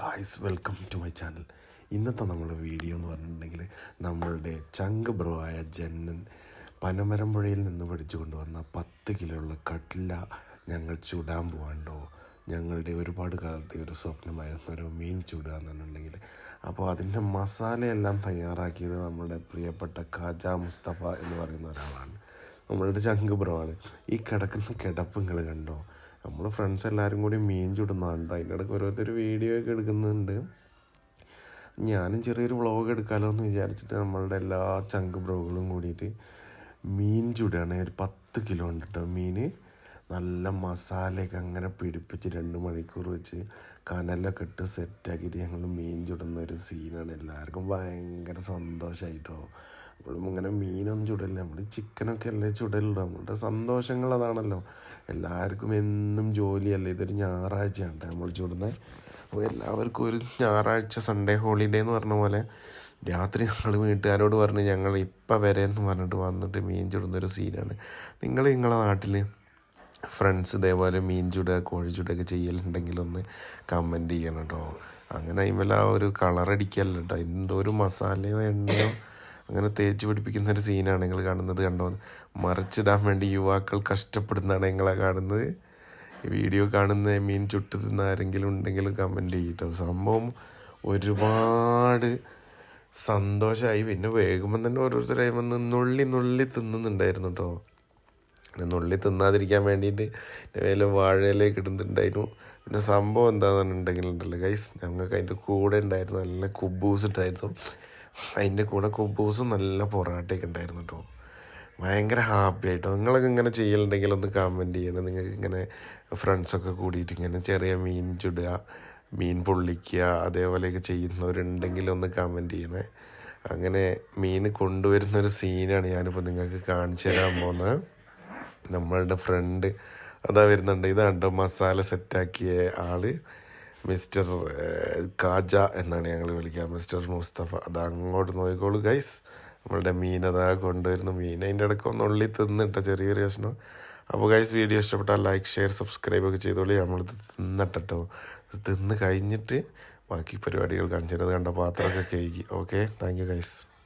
Guys, welcome to my channel. ഇന്നത്തെ നമ്മുടെ video എന്ന് പറഞ്ഞിട്ടുണ്ടെങ്കിൽ നമ്മളുടെ ചങ്ക് ബ്രോ ആയ ജന്നൻ പനമരമ്പുഴയിൽ നിന്ന് പിടിച്ചു കൊണ്ടുവന്ന 10 കിലോ ഉള്ള കട്ട്ല ഞങ്ങൾ ചുടാൻ പോകാണ്ടോ. ഞങ്ങളുടെ ഒരുപാട് കാലത്തെ ഒരു സ്വപ്നമായിരുന്നു ഒരു മീൻ ചുടുക എന്നുണ്ടെങ്കിൽ. അപ്പോൾ അതിൻ്റെ മസാലയെല്ലാം തയ്യാറാക്കിയത് നമ്മുടെ പ്രിയപ്പെട്ട ഖാജ മുസ്തഫ എന്ന് പറയുന്ന ഒരാളാണ്. നമ്മളുടെ ചങ്ക് ബ്രോ ആണ്. ഈ കിടക്കുന്ന കിടപ്പ് നിങ്ങൾ കണ്ടോ? നമ്മൾ ഫ്രണ്ട്സ് എല്ലാവരും കൂടി മീൻ ചുടുന്നുണ്ട്. അതിൻ്റെ ഇടയ്ക്ക് ഓരോരുത്തർ വീഡിയോ ഒക്കെ എടുക്കുന്നുണ്ട്. ഞാനും ചെറിയൊരു വ്ളോഗ് എടുക്കാമല്ലോ എന്ന് വിചാരിച്ചിട്ട് നമ്മളുടെ എല്ലാ ചങ്ക് ബ്രോകളും കൂടിയിട്ട് മീൻ ചുടുകയാണ്. ഒരു 10 കിലോ ഉണ്ട് കേട്ടോ മീൻ. നല്ല മസാലയൊക്കെ അങ്ങനെ പിടിപ്പിച്ച് 2 മണിക്കൂർ വെച്ച് കനലൊക്കെ ഇട്ട് സെറ്റാക്കിയിട്ട് ഞങ്ങൾ മീൻ ചുടുന്ന ഒരു സീനാണ്. എല്ലാവർക്കും ഭയങ്കര സന്തോഷമായിട്ടോ. നമ്മളും ഇങ്ങനെ മീനൊന്നും ചുടല്ല, നമ്മൾ ചിക്കനൊക്കെ അല്ലേ ചുടലുള്ളൂ. നമ്മളുടെ സന്തോഷങ്ങൾ അതാണല്ലോ. എല്ലാവർക്കും എന്നും ജോലിയല്ലേ. ഇതൊരു ഞായറാഴ്ചയാണ് നമ്മൾ ചുടുന്നത്. അപ്പോൾ എല്ലാവർക്കും ഒരു ഞായറാഴ്ച സൺഡേ ഹോളിഡേ എന്ന് പറഞ്ഞ പോലെ രാത്രി ഞങ്ങൾ വീട്ടുകാരോട് പറഞ്ഞ് ഞങ്ങൾ ഇപ്പം വരെ എന്ന് പറഞ്ഞിട്ട് വന്നിട്ട് മീൻ ചുടുന്നൊരു സീനാണ്. നിങ്ങളെ നാട്ടിൽ ഫ്രണ്ട്സ് ഇതേപോലെ മീൻ ചുടുക കോഴി ചുടുകയൊക്കെ ചെയ്യലുണ്ടെങ്കിൽ ഒന്ന് കമൻറ്റ് ചെയ്യണം കേട്ടോ. അങ്ങനെ അതിന്മേൽ ആ ഒരു കളറടിക്കല്ല കേട്ടോ, എന്തോ ഒരു മസാലയോ എണ്ണയോ അങ്ങനെ തേച്ച് പിടിപ്പിക്കുന്ന ഒരു സീനാണ് നിങ്ങൾ കാണുന്നത്. കണ്ടോ, മറിച്ചിടാൻ വേണ്ടി യുവാക്കൾ കഷ്ടപ്പെടുന്നതാണ് നിങ്ങളെ കാണുന്നത്. ഈ വീഡിയോ കാണുന്ന മീൻ ചുട്ട് തിന്ന ആരെങ്കിലും ഉണ്ടെങ്കിൽ കമൻറ്റ് ചെയ്യട്ടോ. സംഭവം ഒരുപാട് സന്തോഷമായി. പിന്നെ വേകുമ്പം തന്നെ ഓരോരുത്തരായി വന്ന് നുള്ളി തിന്നുന്നുണ്ടായിരുന്നു കേട്ടോ. നുള്ളി തിന്നാതിരിക്കാൻ വേണ്ടിയിട്ട് വേല വാഴയിലേക്ക് ഇടുന്നുണ്ടായിരുന്നു. പിന്നെ സംഭവം എന്താണെന്നുണ്ടെങ്കിൽ ഉണ്ടല്ലോ ഗൈസ്, ഞങ്ങൾക്ക് അതിൻ്റെ കൂടെ ഉണ്ടായിരുന്നു നല്ല കുബൂസ് ഉണ്ടായിരുന്നു. അതിൻ്റെ കൂടെ കുബൂസും നല്ല പൊറാട്ടയൊക്കെ ഉണ്ടായിരുന്നു കേട്ടോ. ഭയങ്കര ഹാപ്പി ആയിട്ടോ. നിങ്ങളൊക്കെ ഇങ്ങനെ ചെയ്യലുണ്ടെങ്കിൽ ഒന്ന് കമൻറ്റ് ചെയ്യണം. നിങ്ങൾക്ക് ഇങ്ങനെ ഫ്രണ്ട്സൊക്കെ കൂടിയിട്ട് ഇങ്ങനെ ചെറിയ മീൻ ചുടുക, മീൻ പൊള്ളിക്കുക അതേപോലെയൊക്കെ ചെയ്യുന്നവരുണ്ടെങ്കിൽ ഒന്ന് കമൻറ്റ് ചെയ്യണേ. അങ്ങനെ മീൻ കൊണ്ടുവരുന്നൊരു സീനാണ് ഞാനിപ്പോൾ നിങ്ങൾക്ക് കാണിച്ചു തരാൻ പോകുന്നത്. നമ്മളുടെ ഫ്രണ്ട് അതാ വരുന്നുണ്ട്. ഇതാണ്ടോ മസാല സെറ്റാക്കിയ ആള്, മിസ്റ്റർ ഖാജ എന്നാണ് ഞങ്ങൾ വിളിക്കുക, മിസ്റ്റർ മുസ്തഫ. അത് അങ്ങോട്ട് നോക്കിക്കോളൂ ഗൈസ്. നമ്മളുടെ മീൻ അതാ കൊണ്ടുവരുന്ന മീൻ. അതിൻ്റെ ഇടയ്ക്ക് ഒന്ന് ഉള്ളി തിന്നിട്ടോ, ചെറിയൊരു കഷ്ണം. അപ്പോൾ ഗൈസ്, വീഡിയോ ഇഷ്ടപ്പെട്ടാൽ ലൈക്ക് ഷെയർ സബ്സ്ക്രൈബ് ഒക്കെ ചെയ്തോളി. നമ്മളിത് തിന്നിട്ടോ. തിന്ന് കഴിഞ്ഞിട്ട് ബാക്കി പരിപാടികൾ കാണിച്ചത് കണ്ട പാത്രമൊക്കെ കേൾക്കി. Okay, thank you guys.